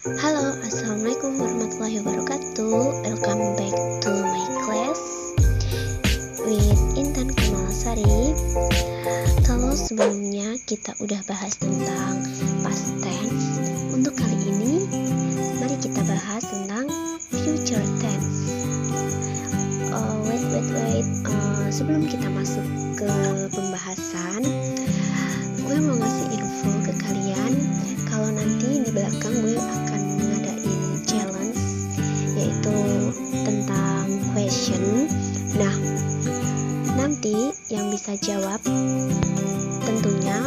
Halo, assalamualaikum warahmatullahi wabarakatuh. Welcome back to my class with Intan Kamalasari. Kalau sebelumnya kita udah bahas tentang past tense, untuk kali ini mari kita bahas tentang future tense. Wait. Sebelum kita masuk ke pembahasan, gue mau ngasih info ke kalian kalau nanti di belakang gue akan ngadain challenge, yaitu tentang question. Nah, nanti yang bisa jawab tentunya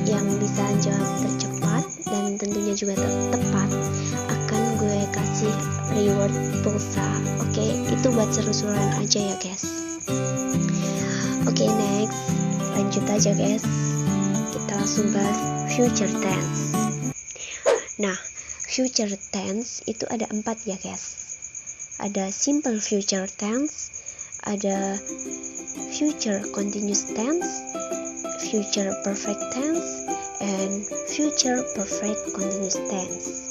yang bisa jawab tercepat dan tentunya juga tepat akan gue kasih reward pulsa. Oke, itu buat seru-seruan aja ya guys. Oke, next lanjut aja guys, kita langsung bahas future tense. Nah, future tense itu ada 4 ya guys. Ada simple future tense, ada future continuous tense, future perfect tense, and future perfect continuous tense.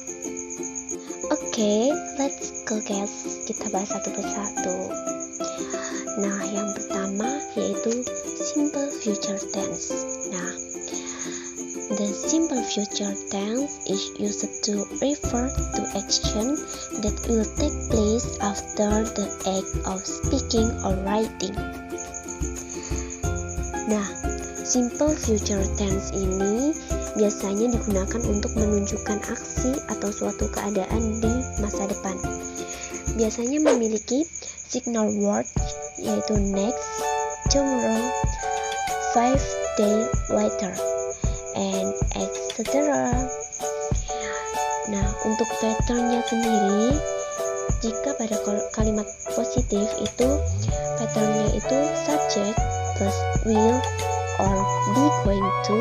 Oke, let's go guys, kita bahas satu persatu. Nah, yang pertama yaitu simple future tense. Nah, the simple future tense is used to refer to action that will take place after the act of speaking or writing. Nah, simple future tense ini biasanya digunakan untuk menunjukkan aksi atau suatu keadaan di masa depan. Biasanya memiliki signal word yaitu next, tomorrow, 5 days later, and etc. Nah, untuk patternnya sendiri, jika pada kalimat positif itu patternnya itu subject plus will or be going to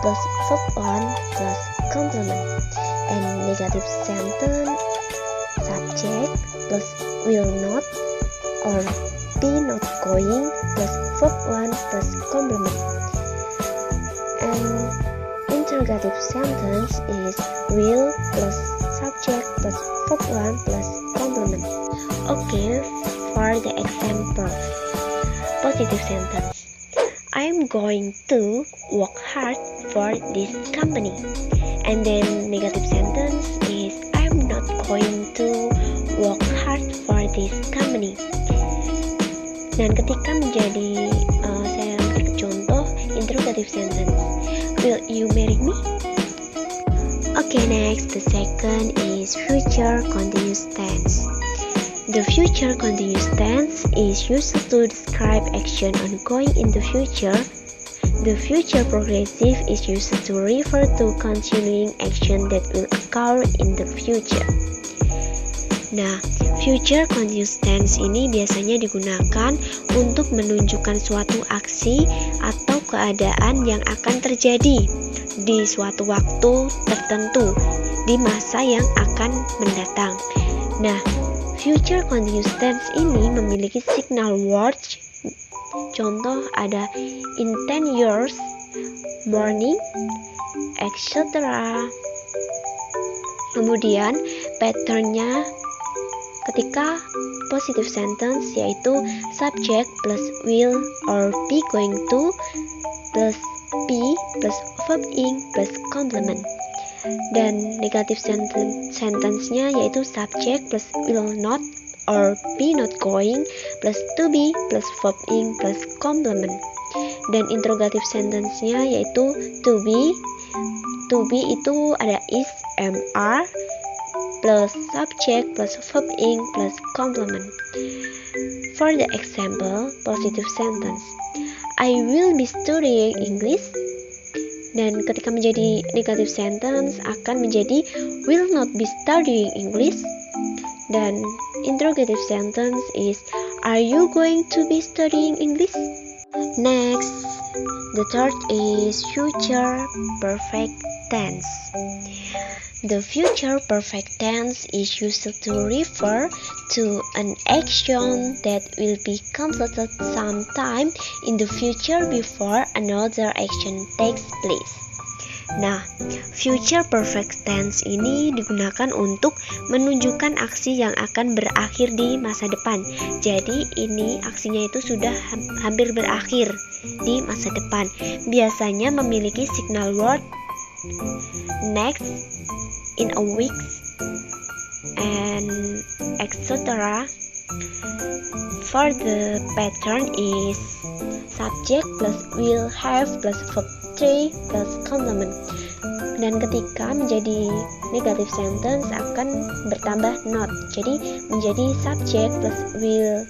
plus verb one plus complement, and negative sentence subject plus will not or be not going plus verb one plus complement, and interrogative sentence is will plus subject plus verb one plus complement. Okay, for the example, positive sentence, I'm going to work hard for this company. And then negative sentence is I'm not going to work hard for this company. Dan ketika menjadi saya ambil contoh interrogative sentence, will you marry me? Okay, next, the second is future continuous tense. The future continuous tense is used to describe action ongoing in the future. The future progressive is used to refer to continuing action that will occur in the future. Nah, future continuous tense ini biasanya digunakan untuk menunjukkan suatu aksi atau keadaan yang akan terjadi di suatu waktu tertentu di masa yang akan mendatang. Nah, future continuous tense ini memiliki signal words. Contoh ada in 10 years, morning, etc. Kemudian patternnya ketika positive sentence yaitu subject plus will or be going to plus be plus verb ing plus complement. Dan negative sentence-nya yaitu subject plus will not or be not going plus to be plus verb ing plus complement. Dan interrogative sentence-nya yaitu to be. To be itu ada is, am, are plus subject plus verb ing plus complement. For the example, positive sentence, I will be studying English. Dan ketika menjadi negative sentence akan menjadi will not be studying English. Dan interrogative sentence is are you going to be studying English? Next, the third is future perfect tense. The future perfect tense is used to refer to an action that will be completed sometime in the future before another action takes place. Nah, future perfect tense ini digunakan untuk menunjukkan aksi yang akan berakhir di masa depan. Jadi ini aksinya itu sudah hampir berakhir di masa depan. Biasanya memiliki signal word next, in a week, and etc. For the pattern is subject plus will have plus verb 3 plus complement. Dan ketika menjadi negative sentence akan bertambah not. Jadi menjadi subject plus will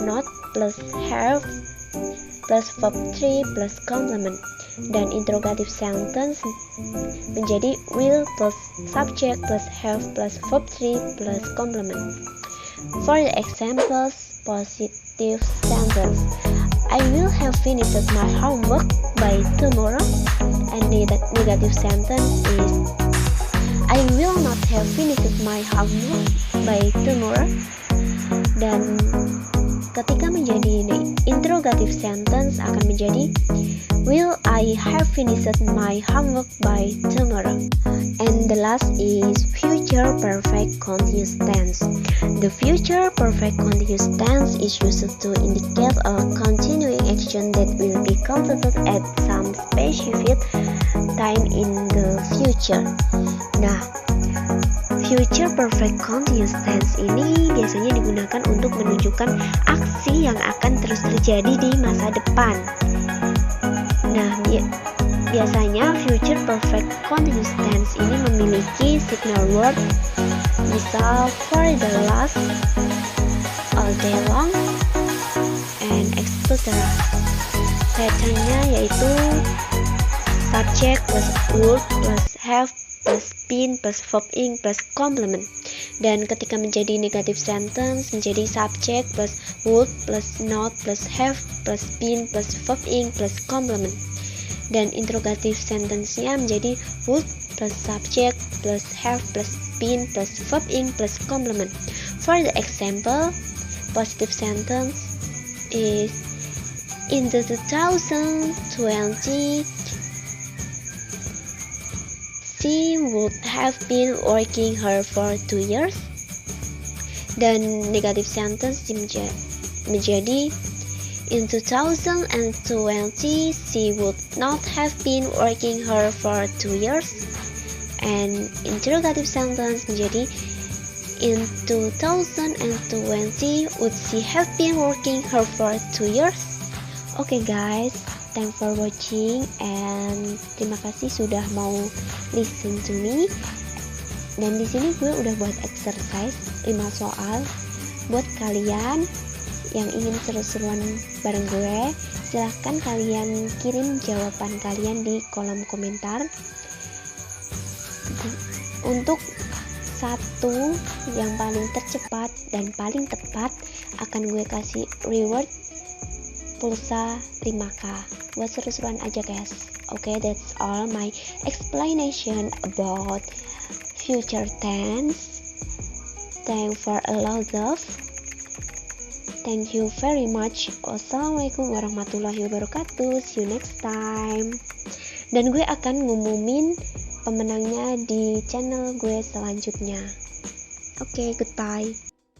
not plus have plus verb 3 plus complement. Dan interrogative sentence menjadi will plus subject plus have plus verb 3 plus complement. For the examples, positive sentence: I will have finished my homework by tomorrow. And negative sentence is I will not have finished my homework by tomorrow. Dan ketika menjadi interrogative sentence akan menjadi will I have finished my homework by tomorrow. And the last is future perfect continuous tense. The future perfect continuous tense is used to indicate a continuing action that will be completed at some specific time in the future. Nah, future perfect continuous tense ini biasanya digunakan untuk menunjukkan aksi yang akan terus terjadi di masa depan. Nah, biasanya future perfect continuous tense ini memiliki signal word, misal for the last, all day long, and etc. Patternnya yaitu subject plus would plus have plus been plus verb ing plus complement. Dan ketika menjadi negative sentence menjadi subject plus would plus not plus have plus been plus verb ing plus complement. Dan interrogative sentence-nya menjadi would plus subject plus have plus been plus verb ing plus complement. For the example, positive sentence is in the 2020 she would have been working hard for 2 years. Dan negative sentence menjadi in 2020 she would not have been working hard for 2 years. And interrogative sentence menjadi in 2020 would she have been working hard for 2 years. Okay guys, thanks for watching and terima kasih sudah mau listen to me. Dan di sini gue udah buat exercise 5 soal buat kalian yang ingin seru-seruan bareng gue. Silahkan kalian kirim jawaban kalian di kolom komentar. Untuk satu yang paling tercepat dan paling tepat akan gue kasih reward pulsa 5k. Buat seru-seruan aja guys. Okay, that's all my explanation about future tense. Thanks for a lot of. Thank you very much. Wassalamualaikum warahmatullahi wabarakatuh. See you next time. Dan gue akan ngumumin pemenangnya di channel gue selanjutnya. Okay, goodbye.